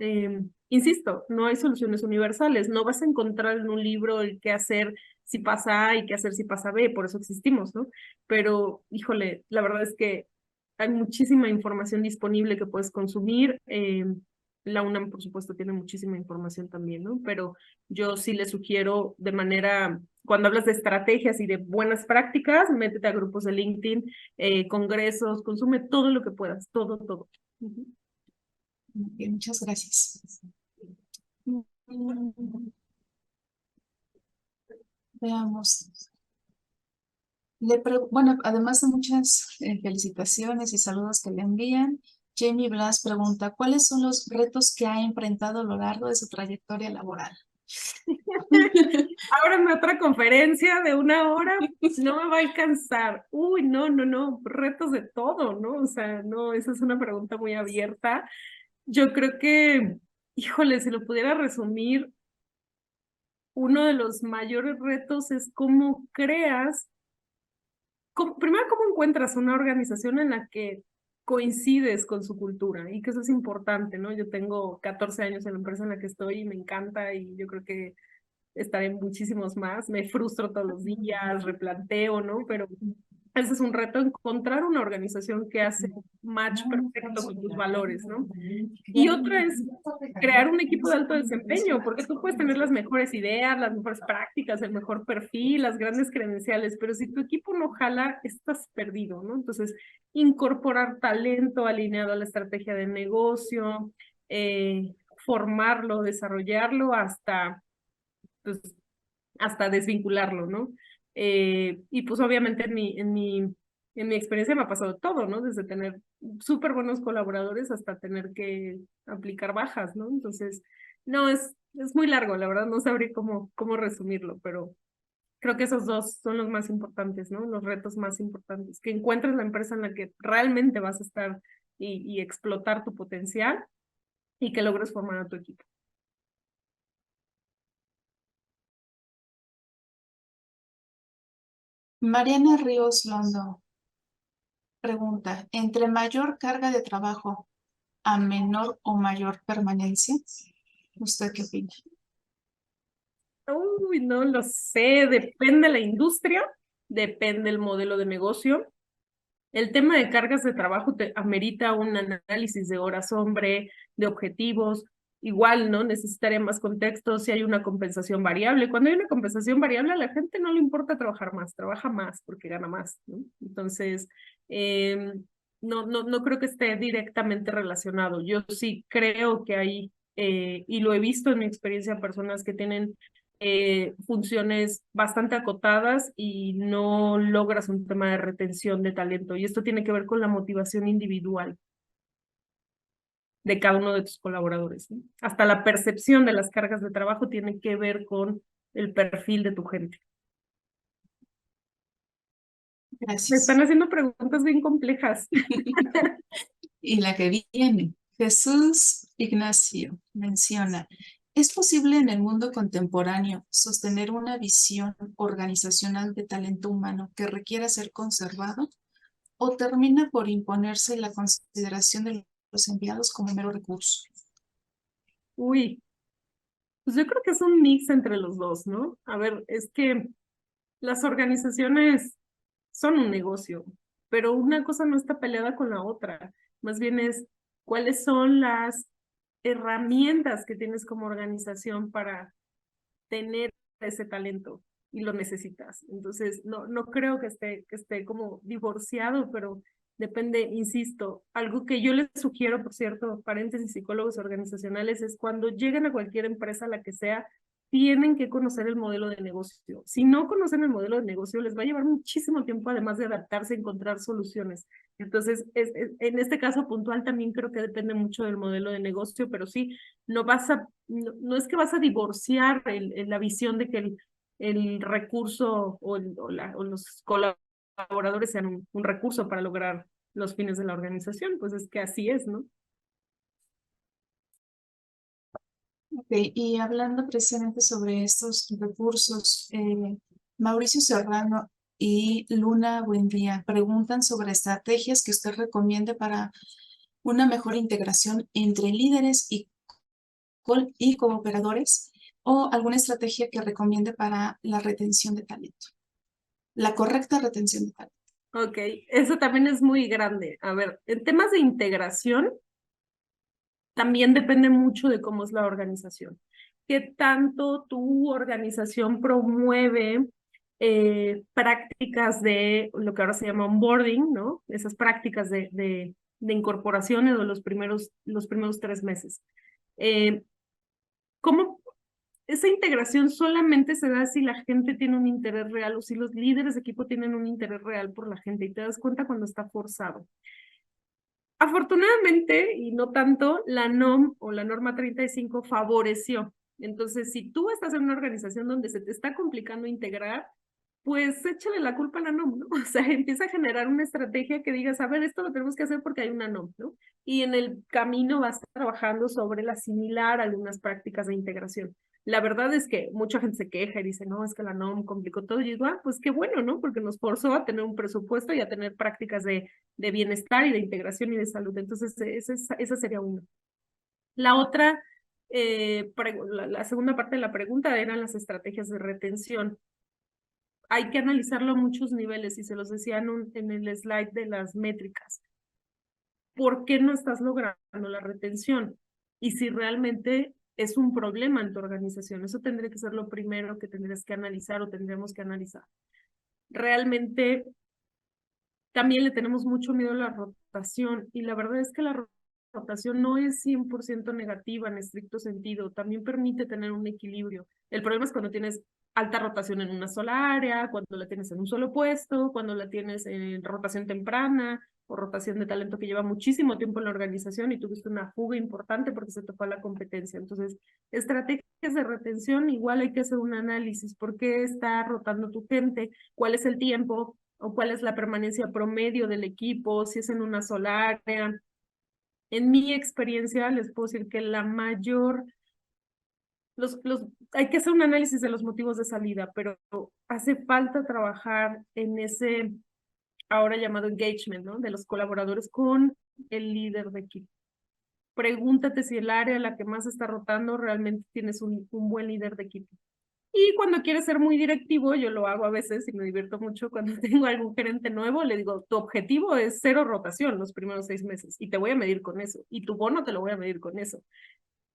Insisto, no hay soluciones universales, no vas a encontrar en un libro el qué hacer si pasa A y qué hacer si pasa B, por eso existimos, ¿no? Pero, híjole, la verdad es que hay muchísima información disponible que puedes consumir. La UNAM, por supuesto, tiene muchísima información también, ¿no? Pero yo sí le sugiero de manera, cuando hablas de estrategias y de buenas prácticas, métete a grupos de LinkedIn, congresos, consume todo lo que puedas, todo, todo. Ujú. Bien, muchas gracias. Veamos. Bueno, además de muchas felicitaciones y saludos que le envían, Jamie Blas pregunta, ¿cuáles son los retos que ha enfrentado a lo largo de su trayectoria laboral? Ábreme otra conferencia de 1 hora, no me va a alcanzar. Uy, no, no, no, retos de todo, ¿no? O sea, no, esa es una pregunta muy abierta. Yo creo que, híjole, si lo pudiera resumir, uno de los mayores retos es cómo creas, primero cómo encuentras una organización en la que coincides con su cultura y que eso es importante, ¿no? Yo tengo 14 años en la empresa en la que estoy y me encanta y yo creo que estaré en muchísimos más, me frustro todos los días, replanteo, ¿no? Pero ese es un reto, encontrar una organización que hace match perfecto con tus valores, ¿no? Y otra es crear un equipo de alto desempeño, porque tú puedes tener las mejores ideas, las mejores prácticas, el mejor perfil, las grandes credenciales, pero si tu equipo no jala, estás perdido, ¿no? Entonces, incorporar talento alineado a la estrategia de negocio, formarlo, desarrollarlo pues, hasta desvincularlo, ¿no? Y pues obviamente en mi experiencia me ha pasado todo, ¿no? Desde tener súper buenos colaboradores hasta tener que aplicar bajas, ¿no? Entonces, no, es muy largo, la verdad, no sabría cómo resumirlo, pero creo que esos dos son los más importantes, ¿no? Los retos más importantes, que encuentres la empresa en la que realmente vas a estar y explotar tu potencial y que logres formar a tu equipo. Mariana Ríos Londo pregunta, ¿entre mayor carga de trabajo a menor o mayor permanencia? ¿Usted qué opina? Uy, no lo sé, depende de la industria, depende el modelo de negocio. El tema de cargas de trabajo te amerita un análisis de horas hombre, de objetivos. Igual, ¿no? Necesitaría más contexto si hay una compensación variable. Cuando hay una compensación variable, a la gente no le importa trabajar más, trabaja más porque gana más, ¿no? Entonces, no creo que esté directamente relacionado. Yo sí creo que hay, y lo he visto en mi experiencia, personas que tienen funciones bastante acotadas y no logras un tema de retención de talento. Y esto tiene que ver con la motivación individual de cada uno de tus colaboradores, ¿no? Hasta la percepción de las cargas de trabajo tiene que ver con el perfil de tu gente. Me están Gracias. haciendo preguntas bien complejas. Y la que viene, Jesús Ignacio menciona, ¿es posible en el mundo contemporáneo sostener una visión organizacional de talento humano que requiera ser conservado o termina por imponerse la consideración de los empleados como mero recurso? Uy, pues yo creo que es un mix entre los dos, ¿no? A ver, es que las organizaciones son un negocio, pero una cosa no está peleada con la otra. Más bien es cuáles son las herramientas que tienes como organización para tener ese talento y lo necesitas. Entonces, no creo que esté como divorciado, pero depende, insisto, algo que yo les sugiero, por cierto, paréntesis, psicólogos organizacionales, es cuando lleguen a cualquier empresa, la que sea, tienen que conocer el modelo de negocio. Si no conocen el modelo de negocio, les va a llevar muchísimo tiempo, además de adaptarse, a encontrar soluciones. Entonces, en este caso puntual también creo que depende mucho del modelo de negocio, pero sí, no es que vas a divorciar la visión de que el recurso o los colaboradores sean un recurso para lograr los fines de la organización, pues es que así es, ¿no? Ok, y hablando precisamente sobre estos recursos, Mauricio Serrano y Luna Buendía preguntan sobre estrategias que usted recomiende para una mejor integración entre líderes y cooperadores o alguna estrategia que recomiende para la retención de talento, la correcta retención de talento. Ok, eso también es muy grande. A ver, en temas de integración, también depende mucho de cómo es la organización. ¿Qué tanto tu organización promueve prácticas de lo que ahora se llama onboarding, ¿no? Esas prácticas de incorporaciones de los primeros 3 meses. ¿Cómo esa integración solamente se da si la gente tiene un interés real o si los líderes de equipo tienen un interés real por la gente y te das cuenta cuando está forzado? Afortunadamente, y no tanto, la NOM o la norma 35 favoreció. Entonces, si tú estás en una organización donde se te está complicando integrar, pues échale la culpa a la NOM, ¿no? O sea, empieza a generar una estrategia que digas, a ver, esto lo tenemos que hacer porque hay una NOM, ¿no? Y en el camino vas trabajando sobre el asimilar algunas prácticas de integración. La verdad es que mucha gente se queja y dice, no, es que la NOM complicó todo. Y digo, pues qué bueno, ¿no? Porque nos forzó a tener un presupuesto y a tener prácticas de bienestar y de integración y de salud. Entonces, esa sería una. La otra, la segunda parte de la pregunta eran las estrategias de retención. Hay que analizarlo a muchos niveles y se los decía en el slide de las métricas. ¿Por qué no estás logrando la retención? Y si realmente es un problema en tu organización. Eso tendría que ser lo primero que tendrías que analizar o tendríamos que analizar. Realmente también le tenemos mucho miedo a la rotación y la verdad es que la rotación no es 100% negativa en estricto sentido, también permite tener un equilibrio. El problema es cuando tienes alta rotación en una sola área, cuando la tienes en un solo puesto, cuando la tienes en rotación temprana o rotación de talento que lleva muchísimo tiempo en la organización y tuviste una fuga importante porque se te fue la competencia. Entonces, estrategias de retención, igual hay que hacer un análisis. ¿Por qué está rotando tu gente? ¿Cuál es el tiempo? ¿O cuál es la permanencia promedio del equipo? Si es en una sola área. En mi experiencia, les puedo decir que la mayor hay que hacer un análisis de los motivos de salida, pero hace falta trabajar en ese ahora llamado engagement, ¿no? De los colaboradores con el líder de equipo. Pregúntate si el área a la que más está rotando realmente tienes un buen líder de equipo. Y cuando quieres ser muy directivo, yo lo hago a veces y me divierto mucho cuando tengo algún gerente nuevo, le digo, tu objetivo es 0 rotación los primeros 6 meses y te voy a medir con eso y tu bono te lo voy a medir con eso.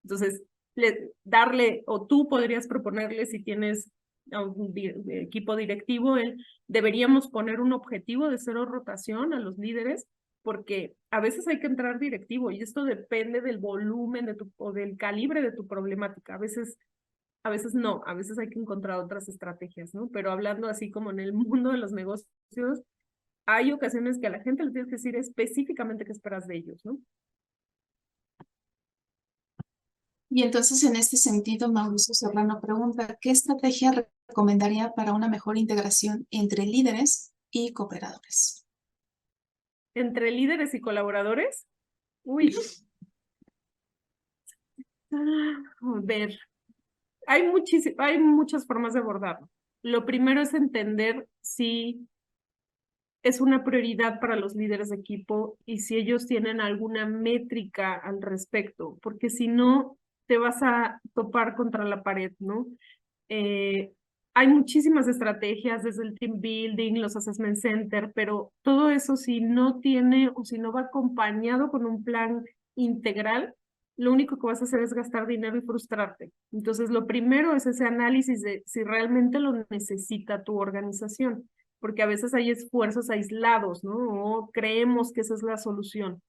Entonces, darle, o tú podrías proponerle si tienes un equipo directivo, deberíamos poner un objetivo de 0 rotación a los líderes, porque a veces hay que entrar directivo y esto depende del volumen o del calibre de tu problemática. A veces A veces no, a veces hay que encontrar otras estrategias, ¿no? Pero hablando así como en el mundo de los negocios, hay ocasiones que a la gente le tienes que decir específicamente qué esperas de ellos, ¿no? Y entonces, en este sentido, Mauricio Serrano pregunta, ¿qué estrategia recomendaría para una mejor integración entre líderes y cooperadores? Entre líderes y colaboradores, uy, a ver, hay muchas formas de abordarlo. Lo primero es entender si es una prioridad para los líderes de equipo y si ellos tienen alguna métrica al respecto, porque si no, te vas a topar contra la pared, ¿no? Eh, Hay muchísimas estrategias desde el team building, los assessment center, pero todo eso si no tiene o si no va acompañado con un plan integral, lo único que vas a hacer es gastar dinero y frustrarte. Entonces, lo primero es ese análisis de si realmente lo necesita tu organización, porque a veces hay esfuerzos aislados, ¿no? O creemos que esa es la solución.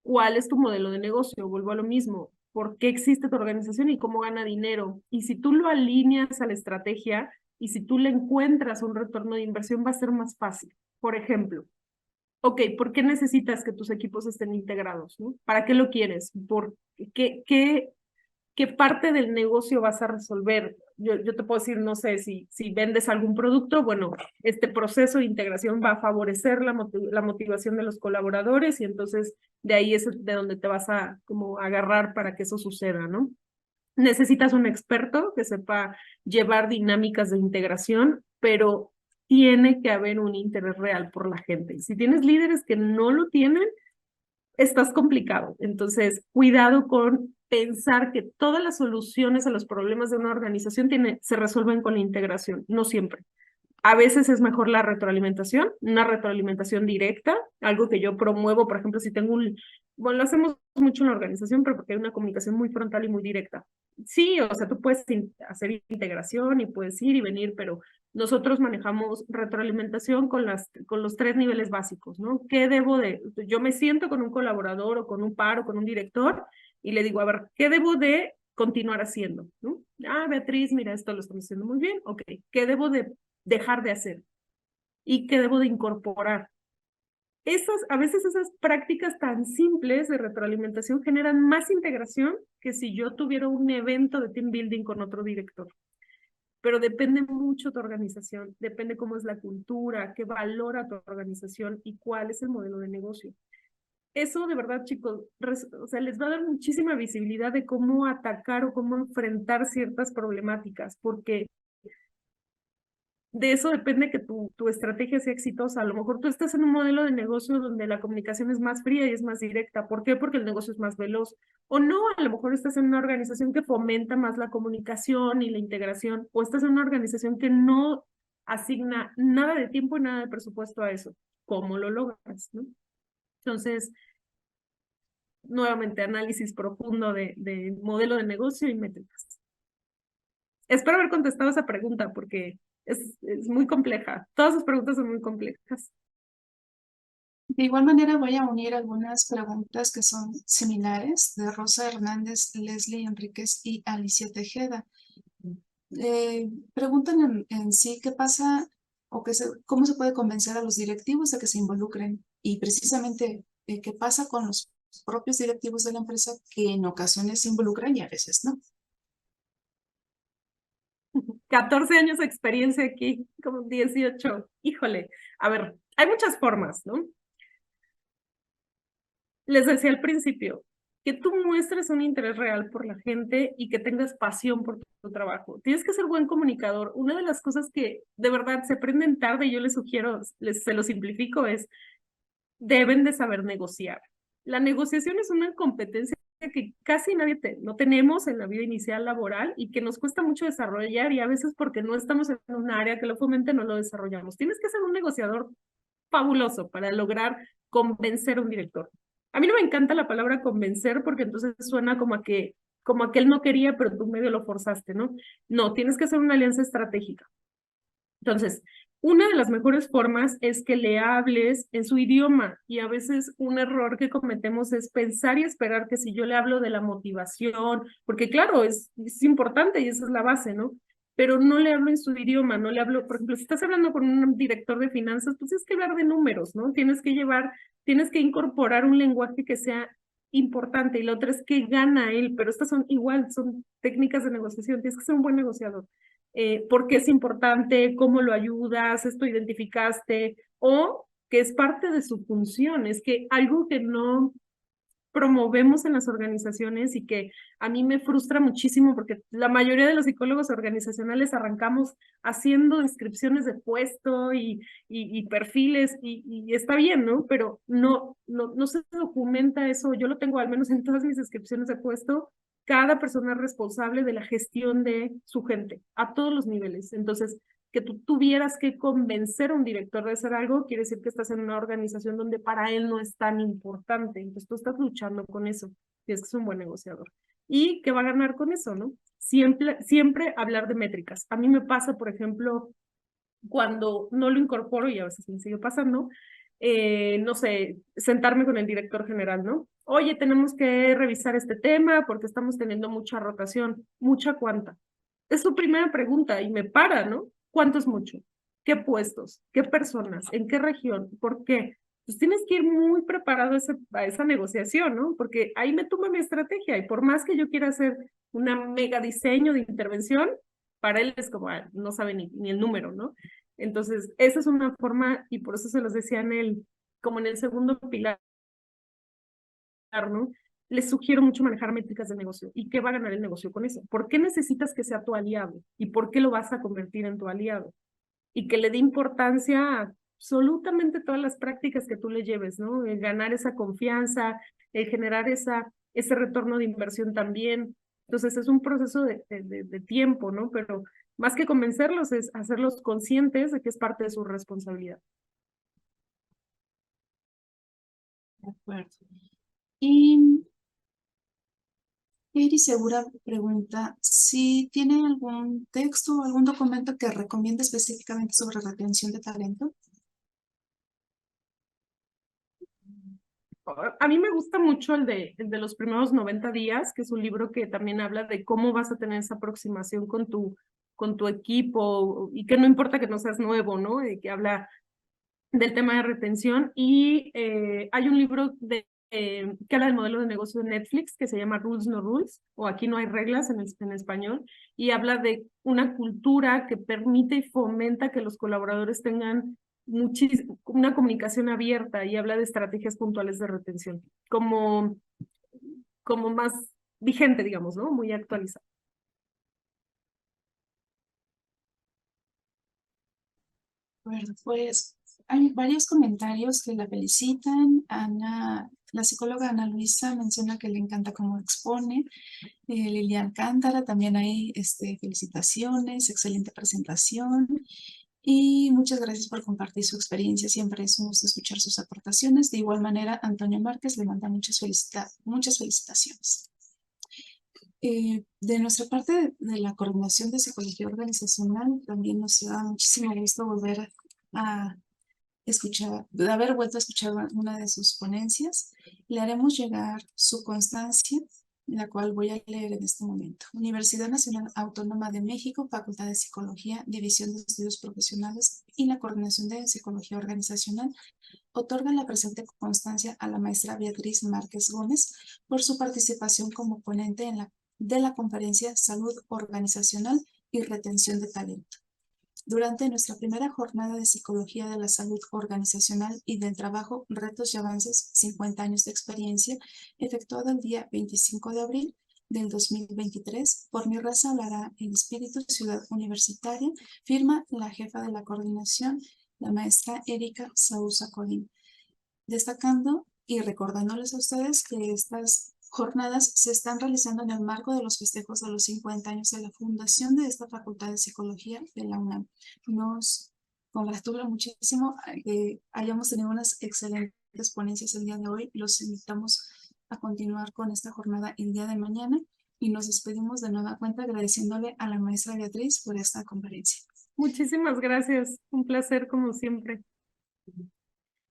¿Cuál es tu modelo de negocio? Vuelvo a lo mismo. ¿Por qué existe tu organización y cómo gana dinero? Y si tú lo alineas a la estrategia y si tú le encuentras un retorno de inversión, va a ser más fácil. Por ejemplo, ok, ¿por qué necesitas que tus equipos estén integrados? ¿No? ¿Para qué lo quieres? ¿Por qué parte del negocio vas a resolver? Yo te puedo decir, no sé, si vendes algún producto, bueno, este proceso de integración va a favorecer la motivación de los colaboradores y entonces de ahí es de donde te vas a como agarrar para que eso suceda, ¿no? Necesitas un experto que sepa llevar dinámicas de integración, pero tiene que haber un interés real por la gente. Si tienes líderes que no lo tienen, estás complicado. Entonces, cuidado con pensar que todas las soluciones a los problemas de una organización se resuelven con la integración, no siempre. A veces es mejor la retroalimentación, una retroalimentación directa, algo que yo promuevo, por ejemplo, si tengo bueno, lo hacemos mucho en la organización, pero porque hay una comunicación muy frontal y muy directa. Sí, o sea, tú puedes hacer integración y puedes ir y venir, pero nosotros manejamos retroalimentación con los 3 niveles básicos, ¿no? Yo me siento con un colaborador o con un par o con un director y le digo, a ver, ¿qué debo de continuar haciendo? ¿No? Ah, Beatriz, mira, esto lo estamos haciendo muy bien, ok, ¿qué debo de dejar de hacer y qué debo de incorporar? A veces esas prácticas tan simples de retroalimentación generan más integración que si yo tuviera un evento de team building con otro director. Pero depende mucho tu organización, depende cómo es la cultura, qué valora tu organización y cuál es el modelo de negocio. Eso de verdad, chicos, o sea, les va a dar muchísima visibilidad de cómo atacar o cómo enfrentar ciertas problemáticas, porque de eso depende que tu estrategia sea exitosa. A lo mejor tú estás en un modelo de negocio donde la comunicación es más fría y es más directa. ¿Por qué? Porque el negocio es más veloz. O no, a lo mejor estás en una organización que fomenta más la comunicación y la integración, o estás en una organización que no asigna nada de tiempo y nada de presupuesto a eso. ¿Cómo lo logras? ¿No? Entonces, nuevamente, análisis profundo de modelo de negocio y métricas. Espero haber contestado esa pregunta porque es muy compleja. Todas sus preguntas son muy complejas. De igual manera, voy a unir algunas preguntas que son similares de Rosa Hernández, Leslie Enríquez y Alicia Tejeda. Preguntan en sí qué pasa o cómo se puede convencer a los directivos de que se involucren y precisamente qué pasa con los propios directivos de la empresa que en ocasiones se involucran y a veces no. 14 años de experiencia aquí, como 18. Híjole, a ver, hay muchas formas, ¿no? Les decía al principio, que tú muestres un interés real por la gente y que tengas pasión por tu trabajo. Tienes que ser buen comunicador. Una de las cosas que de verdad se aprenden tarde y yo les sugiero, se lo simplifico, es deben de saber negociar. La negociación es una competencia que casi nadie no tenemos en la vida inicial laboral y que nos cuesta mucho desarrollar y a veces porque no estamos en un área que lo fomente no lo desarrollamos. Tienes que ser un negociador fabuloso para lograr convencer a un director. A mí no me encanta la palabra convencer porque entonces suena como que él no quería, pero tú medio lo forzaste, ¿no? No, tienes que hacer una alianza estratégica. Entonces, una de las mejores formas es que le hables en su idioma y a veces un error que cometemos es pensar y esperar que si yo le hablo de la motivación, porque claro, es importante y esa es la base, ¿no? Pero no le hablo en su idioma, no le hablo, por ejemplo, si estás hablando con un director de finanzas, pues tienes que hablar de números, ¿no? Tienes que incorporar un lenguaje que sea importante y la otra es que gana él, pero estas son igual, son técnicas de negociación, tienes que ser un buen negociador. ¿Por qué es importante? ¿Cómo lo ayudas? ¿Esto identificaste? O que es parte de su función, es que algo que no promovemos en las organizaciones y que a mí me frustra muchísimo porque la mayoría de los psicólogos organizacionales arrancamos haciendo descripciones de puesto y perfiles y está bien, ¿no? Pero no se documenta eso. Yo lo tengo al menos en todas mis descripciones de puesto. Cada persona es responsable de la gestión de su gente a todos los niveles. Entonces, que tú tuvieras que convencer a un director de hacer algo, quiere decir que estás en una organización donde para él no es tan importante. Entonces tú estás luchando con eso. Y es que es un buen negociador. ¿Y qué va a ganar con eso, no? Siempre hablar de métricas. A mí me pasa, por ejemplo, cuando no lo incorporo, y a veces me sigue pasando, no sé, sentarme con el director general, ¿no? Oye, tenemos que revisar este tema porque estamos teniendo mucha rotación. ¿Mucha cuánta? Es su primera pregunta y me para, ¿no? ¿Cuánto es mucho? ¿Qué puestos? ¿Qué personas? ¿En qué región? ¿Por qué? Pues tienes que ir muy preparado a esa negociación, ¿no? Porque ahí me toma mi estrategia y por más que yo quiera hacer una mega diseño de intervención, para él es como, no sabe ni el número, ¿no? Entonces, esa es una forma, y por eso se los decía como en el segundo pilar, ¿no? Les sugiero mucho manejar métricas de negocio. ¿Y qué va a ganar el negocio con eso? ¿Por qué necesitas que sea tu aliado? ¿Y por qué lo vas a convertir en tu aliado? Y que le dé importancia a absolutamente todas las prácticas que tú le lleves, ¿no? El ganar esa confianza, el generar ese retorno de inversión también. Entonces es un proceso de tiempo, ¿no? Pero más que convencerlos es hacerlos conscientes de que es parte de su responsabilidad. De acuerdo. Y Iris Segura pregunta si tiene algún texto o algún documento que recomiende específicamente sobre retención de talento. A mí me gusta mucho el de los primeros 90 días, que es un libro que también habla de cómo vas a tener esa aproximación con tu equipo y que no importa que no seas nuevo, ¿no? Y que habla del tema de retención. Y hay un libro que habla del modelo de negocio de Netflix que se llama Rules No Rules, o Aquí no hay reglas en español, y habla de una cultura que permite y fomenta que los colaboradores tengan una comunicación abierta y habla de estrategias puntuales de retención, como más vigente, digamos, ¿no? Muy actualizada. Bueno, pues hay varios comentarios que la felicitan. La psicóloga Ana Luisa menciona que le encanta cómo expone. Lilian Cántara, también hay felicitaciones, excelente presentación. Y muchas gracias por compartir su experiencia. Siempre es un gusto escuchar sus aportaciones. De igual manera, Antonio Márquez le manda muchas felicitaciones. De nuestra parte de la Coordinación de Psicología Organizacional, también nos da muchísimo gusto volver a escuchar, de haber vuelto a escuchar una de sus ponencias. Le haremos llegar su constancia, la cual voy a leer en este momento. Universidad Nacional Autónoma de México, Facultad de Psicología, División de Estudios Profesionales y la Coordinación de Psicología Organizacional otorgan la presente constancia a la maestra Beatriz Márquez Gómez por su participación como ponente de la conferencia Salud Organizacional y Retención de Talento. Durante nuestra primera jornada de Psicología de la Salud Organizacional y del Trabajo, Retos y Avances, 50 años de experiencia, efectuada el día 25 de abril del 2023, por mi raza hablará el espíritu Ciudad Universitaria, firma la jefa de la coordinación, la maestra Erika Sousa Colín, destacando y recordándoles a ustedes que estas jornadas se están realizando en el marco de los festejos de los 50 años de la fundación de esta Facultad de Psicología de la UNAM. Nos congratula muchísimo que hayamos tenido unas excelentes ponencias el día de hoy. Los invitamos a continuar con esta jornada el día de mañana y nos despedimos de nueva cuenta agradeciéndole a la maestra Beatriz por esta conferencia. Muchísimas gracias. Un placer como siempre.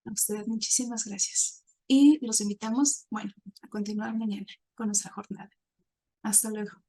A usted, muchísimas gracias. Y los invitamos, bueno, a continuar mañana con nuestra jornada. Hasta luego.